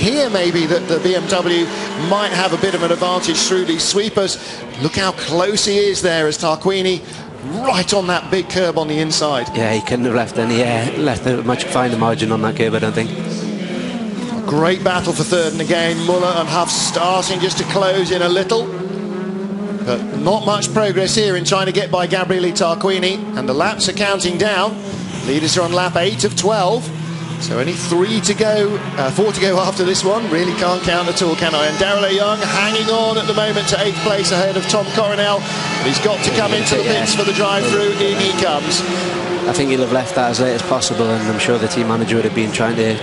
here maybe that the BMW might have a bit of an advantage through these sweepers. Look how close he is there as Tarquini right on that big curb on the inside. Yeah, he couldn't have left much finer margin on that curb, I don't think. Great battle for third, and again Muller and Huff starting just to close in a little, but not much progress here in trying to get by Gabriele Tarquini, and the laps are counting down. Leaders are on lap 8 of 12, so only 4 to go after this one. Really can't count at all, can I? And Darrell Young hanging on at the moment to 8th place ahead of Tom Coronel, but he's got to come into the pits for the drive-through. In he comes. I think he'll have left that as late as possible, and I'm sure the team manager would have been trying to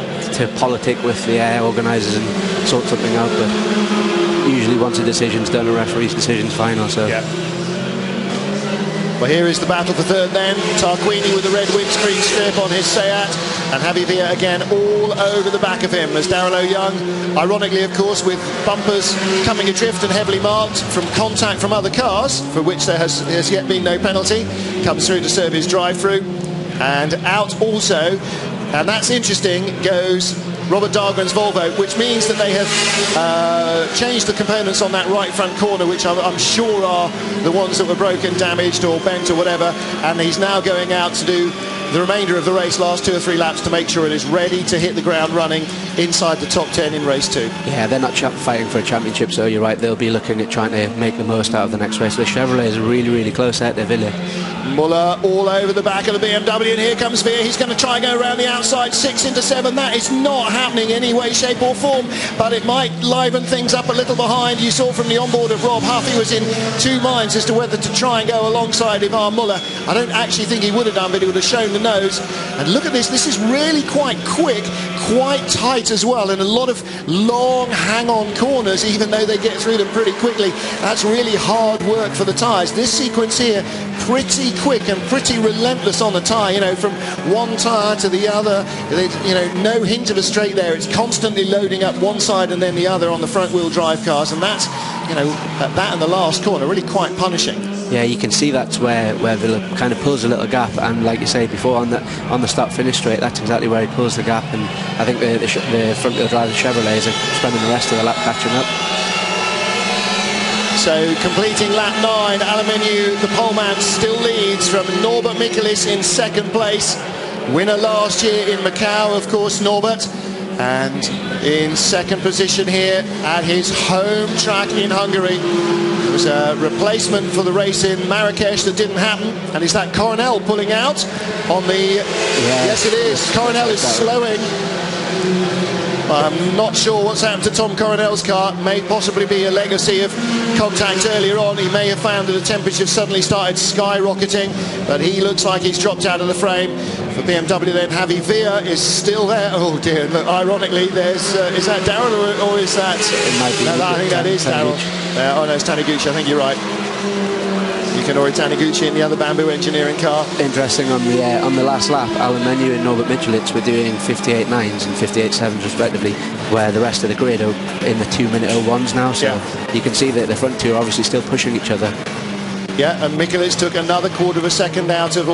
politic with the organisers and sort something out, but usually once a decision's done, a referee's decision's final. So yeah. Well, here is the battle for third then. Tarquini with the red windscreen strip on his Seat, and Javi Villa again all over the back of him as Darrell Young, ironically of course, with bumpers coming adrift and heavily marked from contact from other cars, for which there has yet been no penalty, comes through to serve his drive-through, and out also, and that's interesting, goes Robert Dahlgren's Volvo, which means that they have changed the components on that right front corner, which I'm sure are the ones that were broken, damaged or bent or whatever, and he's now going out to do the remainder of the race, last 2 or 3 laps, to make sure it is ready to hit the ground running inside the top 10 in race 2. Yeah, they're not fighting for a championship, so you're right, they'll be looking at trying to make the most out of the next race. The Chevrolet is really, really close out there, Villa. Muller all over the back of the BMW, and here comes Veer. He's going to try and go around the outside, 6 into 7. That is not happening any way, shape or form, but it might liven things up a little behind. You saw from the onboard of Rob Huff, he was in 2 minds as to whether to try and go alongside Ivan Muller. I don't actually think he would have done, but he would have shown the nose. And look at this, this is really quite quick, quite tight as well, and a lot of long hang-on corners, even though they get through them pretty quickly. That's really hard work for the tyres. This sequence here, pretty quick and pretty relentless on the tyre, you know, from one tyre to the other. You know, no hint of a straight there. It's constantly loading up one side and then the other on the front-wheel drive cars, and that's, you know, that and the last corner really quite punishing. Yeah, you can see that's where Villa kind of pulls a little gap, and like you say before, on the start-finish straight, that's exactly where he pulls the gap, and I think the front-wheel drive Chevrolets are spending the rest of the lap catching up. So completing lap 9, Aluminium, the poleman, still leads from Norbert Michelis in 2nd place. Winner last year in Macau, of course, Norbert. And in 2nd position here at his home track in Hungary. There was a replacement for the race in Marrakesh that didn't happen. And is that Coronel pulling out on the... Yes, it is. Coronel is slowing. I'm not sure what's happened to Tom Coronel's car. May possibly be a legacy of contact earlier on. He may have found that the temperature suddenly started skyrocketing, but he looks like he's dropped out of the frame. For BMW then, Javi Villa is still there. Oh dear, look, ironically there's, is that Darrell or is that... It might be. No, I think that is Darrell. Oh no, it's Taniguchi, I think you're right. Yukinori Taniguchi in the other Bamboo Engineering car. Interesting, on the last lap, Alan Menu and Norbert Michelis were doing 58.9s and 58.7s respectively, where the rest of the grid are in the 2-minute 01s now, so you can see that the front two are obviously still pushing each other. Yeah, and Michelis took another 1/4 of a second out of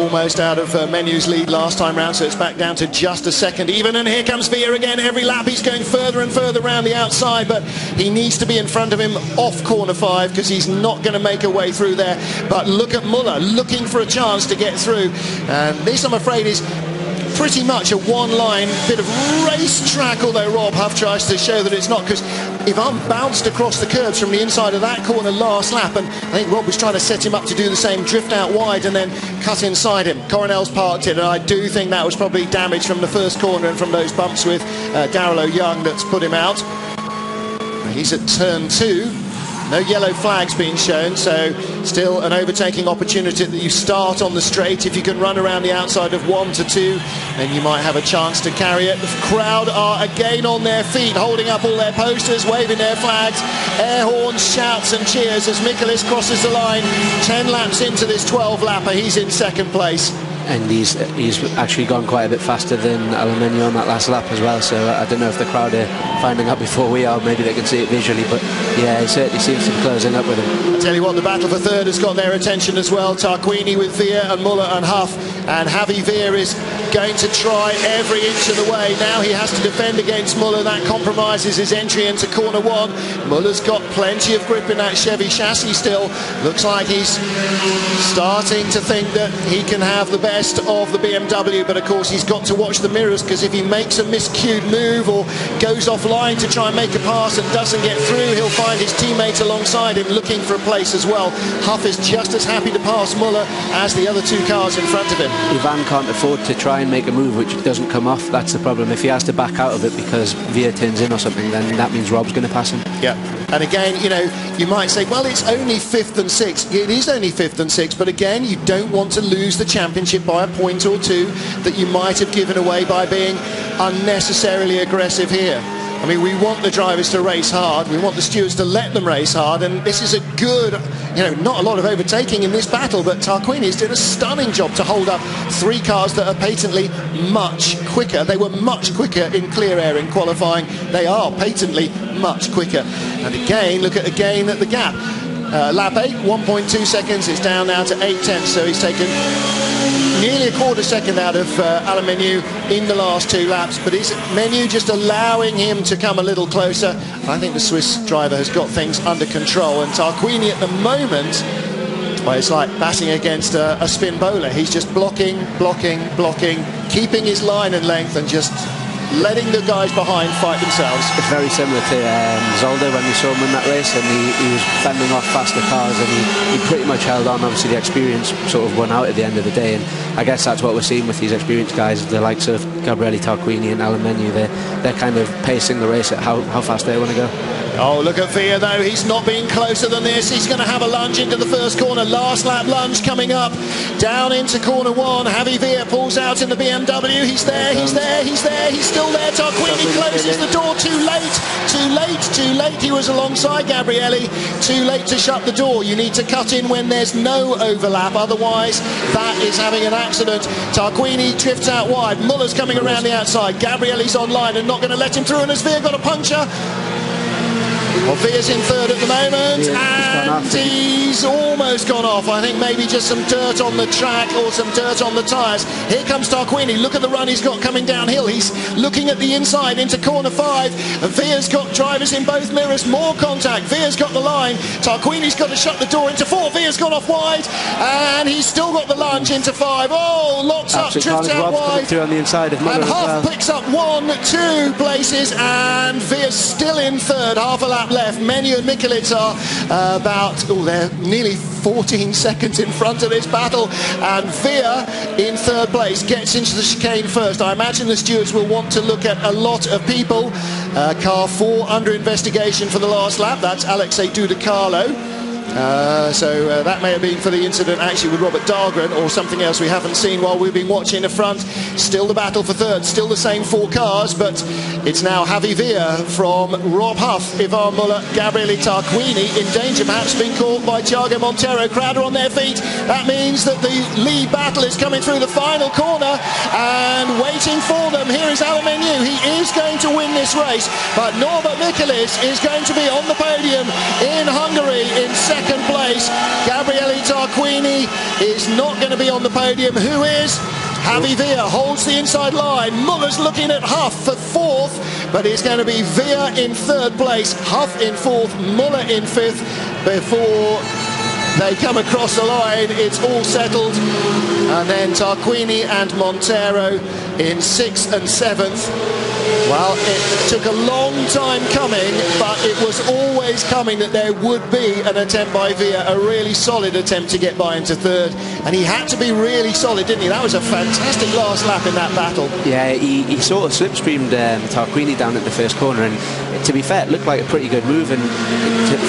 Menu's lead last time round, so it's back down to just a second even. And here comes Villa again. Every lap he's going further and further around the outside, but he needs to be in front of him off corner 5 because he's not going to make a way through there. But look at Muller looking for a chance to get through, and this, I'm afraid, is pretty much a one-line bit of racetrack, although Rob Huff tries to show that it's not, because Ivan bounced across the curbs from the inside of that corner last lap, and I think Rob was trying to set him up to do the same, drift out wide and then cut inside him. Coronel's parked it, and I do think that was probably damage from the first corner and from those bumps with Darrell Young that's put him out. He's at turn 2. No yellow flags being shown, so still an overtaking opportunity that you start on the straight. If you can run around the outside of 1 to 2, then you might have a chance to carry it. The crowd are again on their feet, holding up all their posters, waving their flags, air horns, shouts and cheers as Michelis crosses the line. 10 laps into this 12-lapper, he's in 2nd place. And he's actually gone quite a bit faster than Aluminium on that last lap as well, so I don't know if the crowd are finding out before we are. Maybe they can see it visually, but yeah, he certainly seems to be closing up with him. I tell you what, the battle for third has got their attention as well. Tarquini with Villa and Muller and Huff, and Javi Villa is going to try every inch of the way. Now he has to defend against Muller. That compromises his entry into corner one. Muller's got plenty of grip in that Chevy chassis still. Looks like he's starting to think that he can have the best of the BMW, but of course he's got to watch the mirrors, because if he makes a miscued move or goes offline to try and make a pass and doesn't get through, he'll find his teammate alongside him looking for a place as well. Huff is just as happy to pass Muller as the other two cars in front of him. Ivan can't afford to try and make a move which doesn't come off. That's the problem. If he has to back out of it because Veer turns in or something, then that means Rob's going to pass him. Yeah, and again, you know, you might say, well, it's only 5th and 6th. It is only 5th and 6th, but again, you don't want to lose the championship by a point or two that you might have given away by being unnecessarily aggressive here. I mean, we want the drivers to race hard, we want the stewards to let them race hard, and this is a good, you know, not a lot of overtaking in this battle, but Tarquini's did a stunning job to hold up three cars that are patently much quicker. They were much quicker in clear air in qualifying. They are patently much quicker. And again, look at again at the gap. Lap 8, 1.2 seconds, it's down now to 8/10, so he's taken nearly a quarter second out of Alain Menu in the last two laps, but is Menu just allowing him to come a little closer? I think the Swiss driver has got things under control, and Tarquini at the moment, well, it's like batting against a spin bowler. He's just blocking, keeping his line and length and just letting the guys behind fight themselves. It's very similar to Zolder when we saw him win that race, and he was fending off faster cars, and he pretty much held on. Obviously the experience sort of won out at the end of the day, and I guess that's what we're seeing with these experienced guys, the likes of Gabriele Tarquini and Alain Menu. They're kind of pacing the race at how fast they want to go. Oh, look at Veer though, he's not being closer than this. He's going to have a lunge into the first corner. Last lap lunge coming up. Down into corner one. Javi Veer pulls out in the BMW. He's there, he's still there. Tarquini closes the door. Too late. He was alongside Gabriele. Too late to shut the door. You need to cut in when there's no overlap. Otherwise, that is having an accident. Tarquini drifts out wide. Muller's coming around the outside. Gabriele's online and not going to let him through. And has Veer got a puncture? Well, Veer's in third at the moment, and he's almost gone off. I think maybe just some dirt on the track or some dirt on the tyres. Here comes Tarquini. Look at the run he's got coming downhill. He's looking at the inside into corner 5. Veer's got drivers in both mirrors. More contact. Veer's got the line. Tarquini's got to shut the door into 4. Veer's gone off wide, and he's still got the lunge into 5. Oh, locks up, drifts out wide. Through on the inside of Muller, and Huff picks up 1, 2 places, and Veer's still in third. Half a lap left. Menu and Mikulits are they're nearly 14 seconds in front of this battle, and Veer in third place gets into the chicane first. I imagine the stewards will want to look at a lot of people. Car 4 under investigation for the last lap. That's Alexei Dudicalo. So that may have been for the incident actually with Robert Dahlgren, or something else we haven't seen while we've been watching the front. Still the battle for third, still the same 4 cars, but it's now Javi Veer from Rob Huff, Ivan Muller, Gabriele Tarquini in danger, perhaps being caught by Thiago Montero. Crowd are on their feet. That means that the lead battle is coming through the final corner, and waiting for them, here is Alain Menu. He is going to win this race, but Norbert Mikulits is going to be on the podium in Hungary in second place. Gabriele Tarquini is not going to be on the podium. Who is? Javi Veer holds the inside line. Muller's looking at Huff for 4th, but it's going to be Veer in 3rd place, Huff in 4th, Muller in 5th. Before they come across the line, it's all settled. And then Tarquini and Montero in 6th and 7th. Well, it took a long time coming, but it was always coming that there would be an attempt by Veer, a really solid attempt to get by into 3rd, and he had to be really solid, didn't he? That was a fantastic last lap in that battle. Yeah, he sort of slipstreamed Tarquini down at the first corner, and to be fair, it looked like a pretty good move, and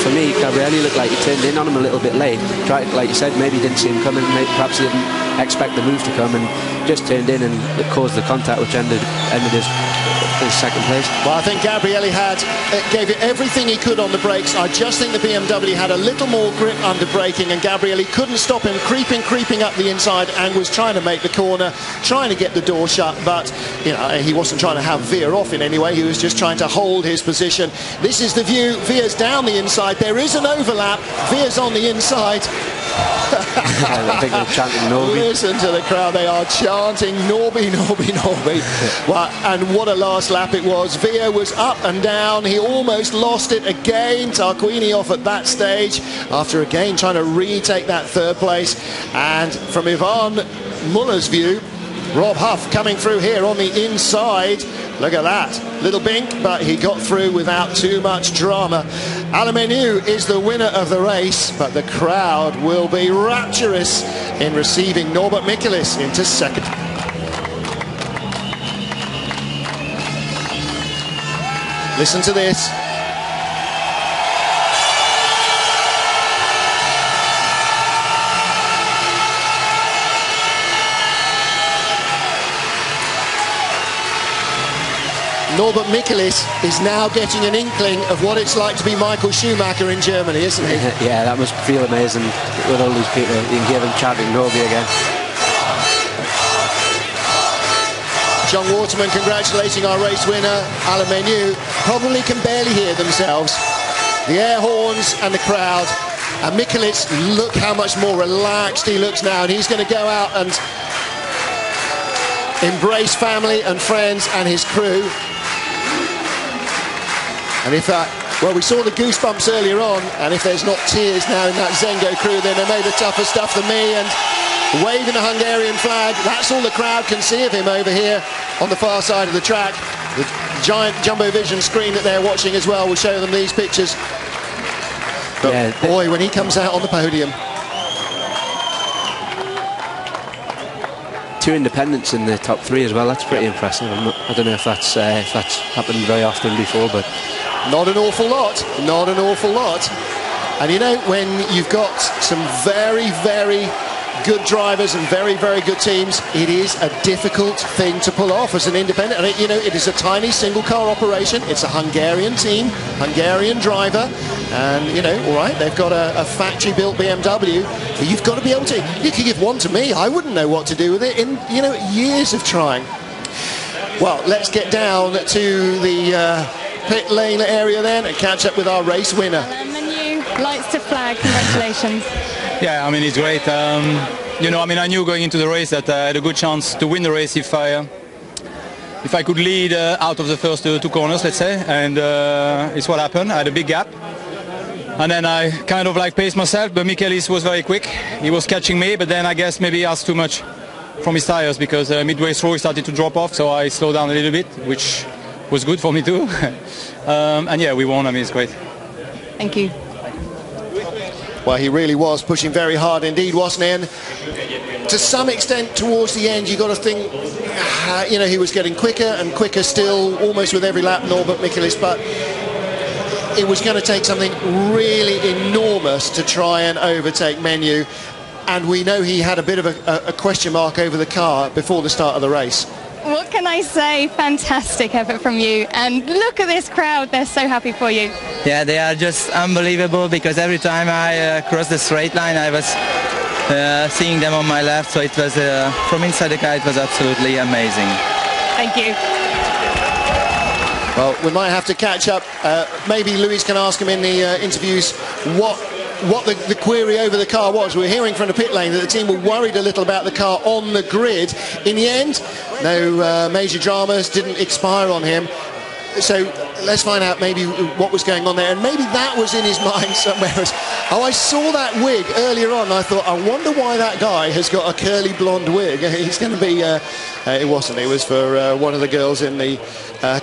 for me, Gabriele looked like he turned in on him a little bit late. Tried, like you said, maybe didn't see him coming, maybe perhaps he didn't expect the move to come, and just turned in, and it caused the contact which ended his second place. Well, I think Gabrielli gave it everything he could on the brakes. I just think the BMW had a little more grip under braking, and Gabrielli couldn't stop him creeping up the inside, and was trying to make the corner, trying to get the door shut, but you know, he wasn't trying to have Veer off in any way. He was just trying to hold his position. This is the view. Veer's down the inside. There is an overlap. Veer's on the inside. I think they're chanting Norby. Listen to the crowd, they are chanting Norby, Norby, Norby. Well, and what a last lap it was. Veer was up and down, he almost lost it again. Tarquini off at that stage after again trying to retake that third place. And from Ivan Muller's view, Rob Huff coming through here on the inside. Look at that, little bink, but he got through without too much drama. Alemeniu is the winner of the race, but the crowd will be rapturous in receiving Norbert Michelis into second. Listen to this. Norbert Michelis is now getting an inkling of what it's like to be Michael Schumacher in Germany, isn't he? Yeah, that must feel amazing with all these people. You can hear them chanting Norby again. John Waterman congratulating our race winner, Alemeniu. Probably can barely hear themselves. The air horns and the crowd. And Michelis, look how much more relaxed he looks now. And he's going to go out and embrace family and friends and his crew. And if well, we saw the goosebumps earlier on, and if there's not tears now in that Zengo crew, then they made the tougher stuff than me. And waving the Hungarian flag, that's all the crowd can see of him over here on the far side of the track. The giant jumbo vision screen that they're watching as well will show them these pictures. But yeah, boy, when he comes out on the podium. 2 independents in the top 3 as well. That's pretty impressive. I don't know if that's happened very often before, but not an awful lot. Not an awful lot. And you know, when you've got some very, very good drivers and very, very good teams, it is a difficult thing to pull off as an independent. And you know, it is a tiny single car operation. It's a Hungarian team, Hungarian driver, and you know, all right, they've got a factory built BMW, but you've got to be able to, you could give one to me, I wouldn't know what to do with it in, you know, years of trying. Well, let's get down to the pit lane area then and catch up with our race winner. Menu lights to flag, congratulations. Yeah, I mean, it's great. You know, I mean, I knew going into the race that I had a good chance to win the race if I could lead out of the first 2 corners, let's say, and it's what happened. I had a big gap, and then I kind of like paced myself, but Michelis was very quick. He was catching me, but then I guess maybe he asked too much from his tires, because midway through he started to drop off, so I slowed down a little bit, which was good for me too. And yeah, we won. I mean, it's great. Thank you. Well, he really was pushing very hard indeed, wasn't he? And to some extent, towards the end, you got to think, you know, he was getting quicker and quicker still, almost with every lap, Norbert Michelis, but it was going to take something really enormous to try and overtake Menu. And we know he had a bit of a question mark over the car before the start of the race. What can I say? Fantastic effort from you. And look at this crowd. They're so happy for you. Yeah, they are just unbelievable, because every time I crossed the straight line, I was seeing them on my left. So it was, from inside the car, it was absolutely amazing. Thank you. Well, we might have to catch up. Maybe Louise can ask him in the interviews what the query over the car was. We're hearing from the pit lane that the team were worried a little about the car on the grid. In the end, no major dramas, didn't expire on him. So let's find out maybe what was going on there, and maybe that was in his mind somewhere. Oh, I saw that wig earlier on, and I thought, I wonder why that guy has got a curly blonde wig. He's going to be it wasn't, it was for one of the girls in the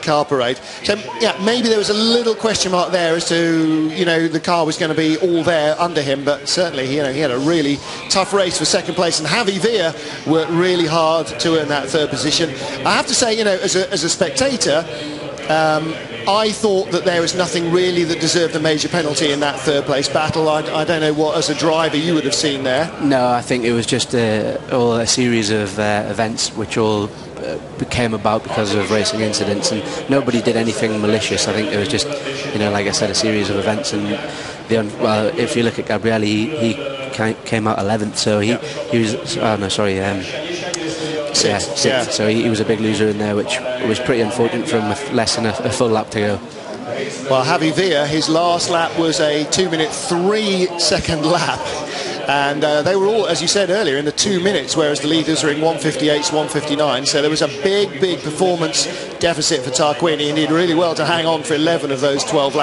car parade. So yeah, maybe there was a little question mark there as to, you know, the car was going to be all there under him, but certainly, you know, he had a really tough race for second place, and Javi Veer worked really hard to earn that third position. I have to say, you know, as a spectator, I thought that there was nothing really that deserved a major penalty in that third place battle. I don't know what, as a driver, you would have seen there. No, I think it was just all a series of events which all came about because of racing incidents, and nobody did anything malicious. I think it was just, you know, like I said, a series of events. And well, if you look at Gabriele, he came out 11th, so he was, oh no, sorry, sixth. Yeah. So he was a big loser in there, which was pretty unfortunate for him with less than a full lap to go. Well, Javi Villa, his last lap was a 2-minute 3-second lap. And they were all, as you said earlier, in the 2 minutes, whereas the leaders are in 1:58s, 1:59. So there was a big performance deficit for Tarquini, and he did really well to hang on for 11 of those 12 laps.